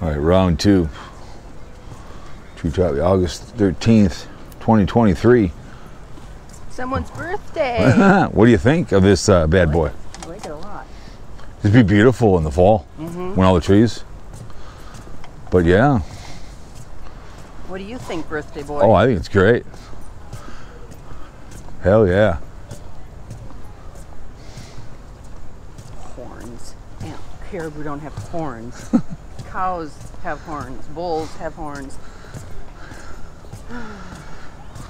All right, round two. Treetop, August 13th, 2023. Someone's birthday. What do you think of this bad boy? I like it a lot. It'd be beautiful in the fall when all the trees. But yeah. What do you think, birthday boy? Oh, I think it's great. Hell yeah. Horns. Yeah, caribou don't have horns. Cows have horns. Bulls have horns.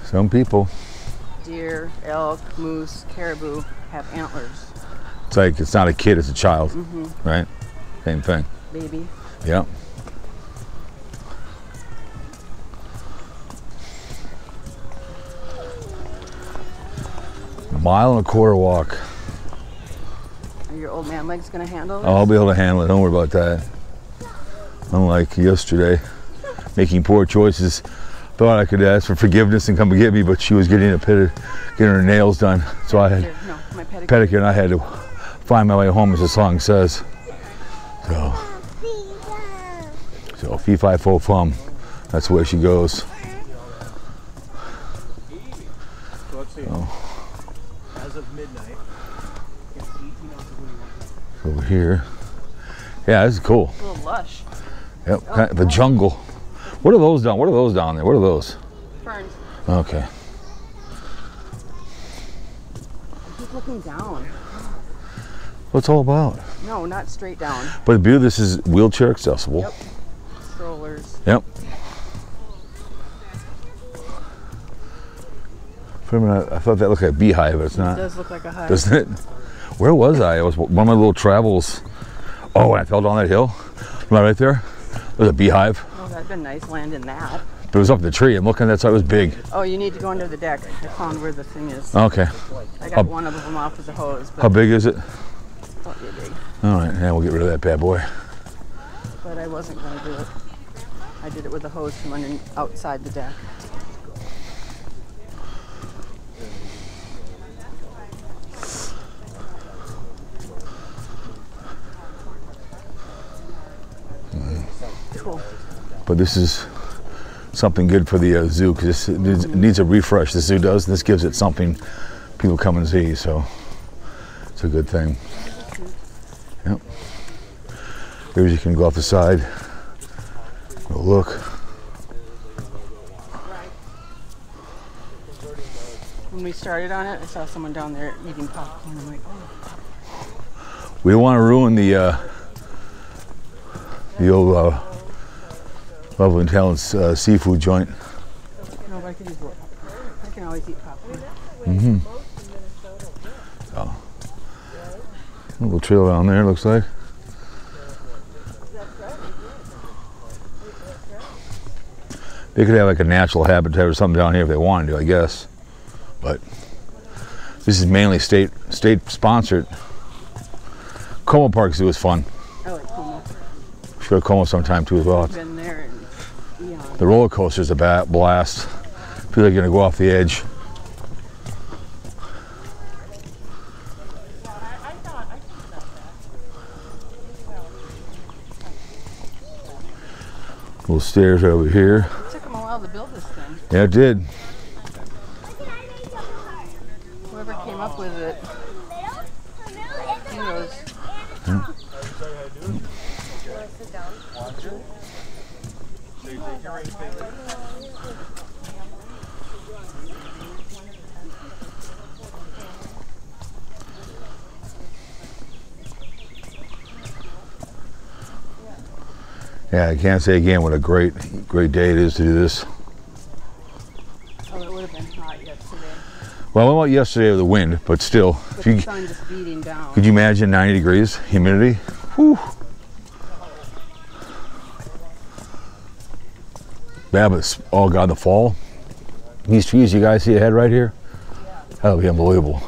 Some people. Deer, elk, moose, caribou have antlers. It's like it's not a kid, it's a child, right? Same thing. Baby. Yeah. Mile and a quarter walk. Are your old man legs gonna handle this? I'll be able to handle it. Don't worry about that. Unlike yesterday, making poor choices. Thought I could ask for forgiveness and come and get me, but she was getting her nails done. So I had my pedicure, and I had to find my way home, as the song says. So fee fi fo fum. That's the way she goes. So let's see. As of midnight, it's 18 ounces when you want. Over here. Yeah, this is cool. A little lush. Yep, kind of the jungle. What are those down? What are those down there? What are those? Ferns. Okay. Keep looking down. What's it all about? No, not straight down. But the beauty of this is wheelchair accessible. Yep. Strollers. Yep. For a minute, I thought that looked like a beehive, but it's not. It does look like a hive. Doesn't it? Where was I? It was one of my little travels. Oh, when I fell down that hill. Am I right there? There's a beehive. Oh, that'd been nice landing that. But it was up the tree. I'm looking at that side. It was big. Oh, you need to go under the deck. I found where the thing is. Okay. I got one of them off with the hose. But How big is it? not really big. All right, yeah, we'll get rid of that bad boy. But I wasn't going to do it. I did it with the hose from outside the deck. Cool. But this is something good for the zoo, because it needs a refresh. The zoo does. This gives it something people come and see, so it's a good thing. Yep. Here you can go off the side, go look. When we started on it, I saw someone down there eating popcorn. I'm like, oh. We don't want to ruin the old Lovely and Talent's seafood joint. No, but I can always eat popcorn. So, a little trail down there, looks like. They could have like a natural habitat or something down here if they wanted to, I guess. But this is mainly state sponsored. Como Park Zoo is fun. I like Como. Should go to Como sometime too as well. I've been there and beyond. The roller coaster is a blast. Feel like you're gonna go off the edge. Little stairs over here. It took them a while to build this thing. Yeah, it did. Whoever came up with it, heroes. Yeah, I can't say again what a great day it is to do this. Oh, it would have been hot yesterday. Well, I went yesterday with the wind, but still, With the sun just beating down. could you imagine 90 degrees, humidity? Whew. Yeah, but it's, oh God, the fall. These trees you guys see ahead right here? That'll be unbelievable.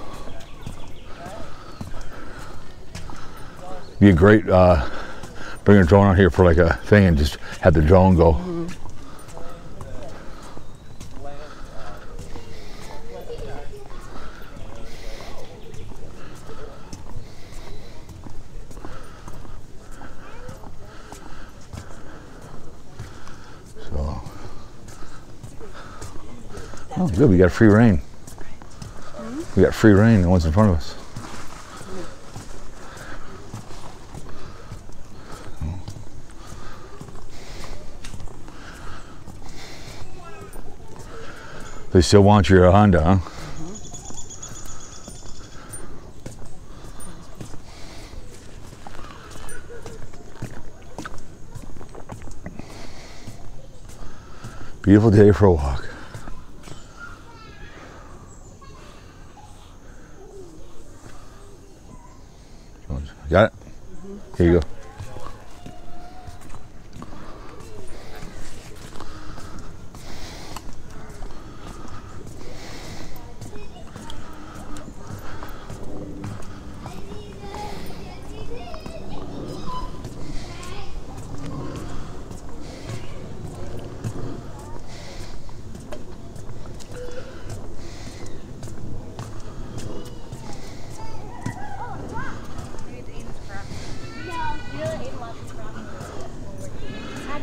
Be a great, bring a drone out here for like a thing and just have the drone go. Oh, good. We got free reign. We got free reign. The one's in front of us. They still want your Honda, huh? Beautiful day for a walk. Got it? Here you go.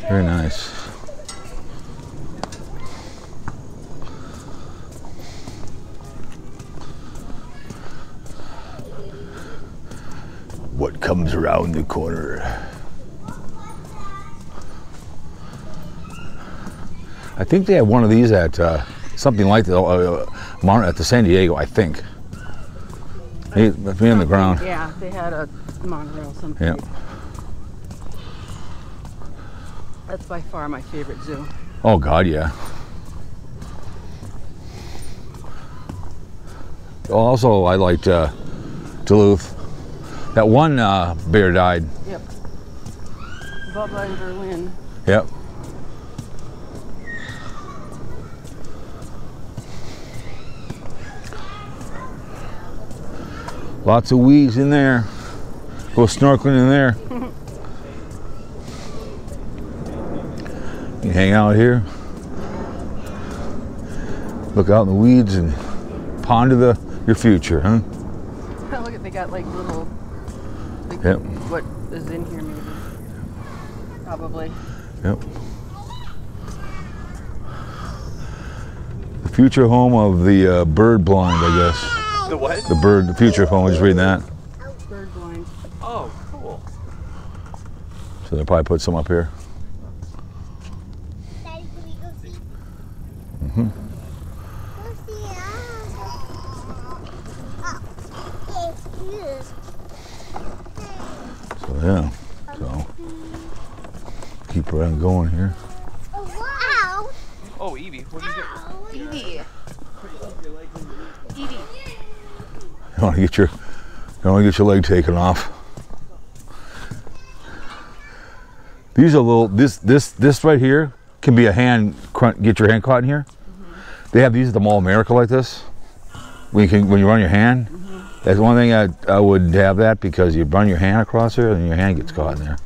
Very nice. What comes around the corner? I think they have one of these at something like the at the San Diego. I think. It's me on the ground. Yeah, they had a monorail something. Yeah. That's by far my favorite zoo. Oh God, yeah. Also, I liked Duluth. That one bear died. Yep. Bubba in Berlin. Yep. Lots of weeds in there. Go snorkeling in there. You hang out here. Look out in the weeds and ponder your future, huh? Look at, they got like little, like Yep. what is in here maybe. Probably. Yep. The future home of the bird blind, I guess. The what? The future home, I was just reading that. Bird blind. Oh, cool. So they'll probably put some up here. Daddy, can we go see? Mm-hmm. Go see So yeah, so keep right on going here. Wow! Oh, Evie, what do you get? Evie. Evie. You want to get your leg taken off. These are little. This right here can be a hand. Get your hand caught in here. They have these at the Mall of America like this. When you run your hand. That's one thing I would have that, because you run your hand across there and your hand gets caught in there.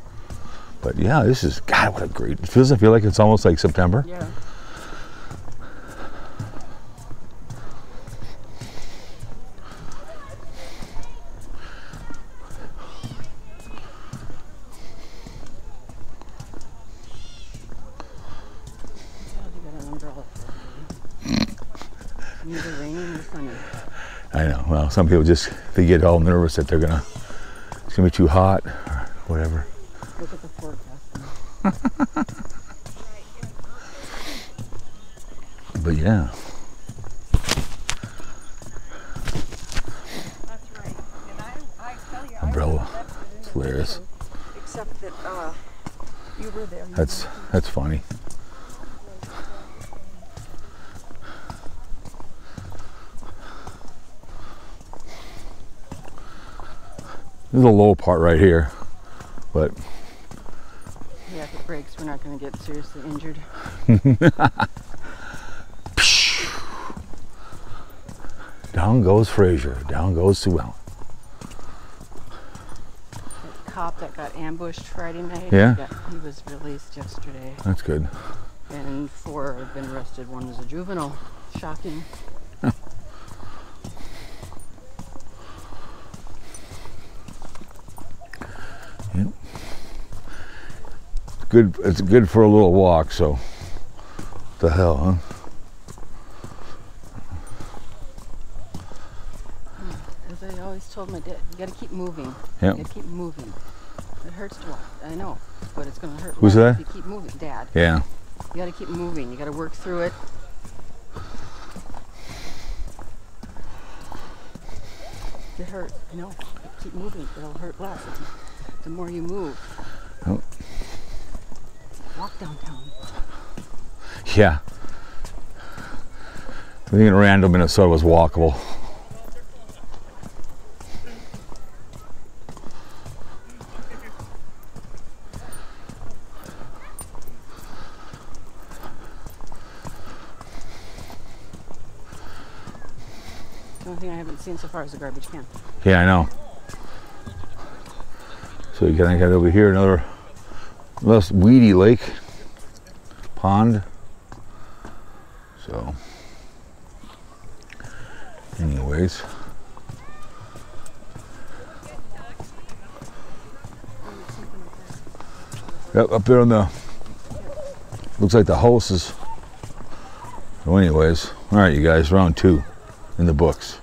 But yeah, this is, God, what a great, it doesn't feel like it's almost like September. Yeah. Neither rainy nor sunny. I know. Well, some people they get all nervous that it's gonna be too hot or whatever. Look at the forecast. But yeah. That's right. And I tell you, Umbrella. It's hilarious. Except that you were there. That's funny. There's a low part right here, but yeah, if it breaks, we're not going to get seriously injured. Down goes Fraser. Down goes Sue Ellen. That cop that got ambushed Friday night. Yeah? He was released yesterday. That's good. And 4 have been arrested. One was a juvenile. Shocking. Yep. Good. It's good for a little walk. So, what the hell, huh? told my dad, you got to keep moving. Yep. You got to keep moving. It hurts to walk. I know, but it's going to hurt. Who's less that? if you keep moving, Dad. Yeah. You got to keep moving. You got to work through it. It hurts. I know. Keep moving. It'll hurt less the more you move. Oh. Walk downtown. Yeah. I think in Randall, Minnesota was walkable. The only thing I haven't seen so far is a garbage can. Yeah, I know. So you gotta get over here, another less weedy lake, pond. So, anyways. Yep, up there on the, looks like the house is, so anyways. All right, you guys, round 2 in the books.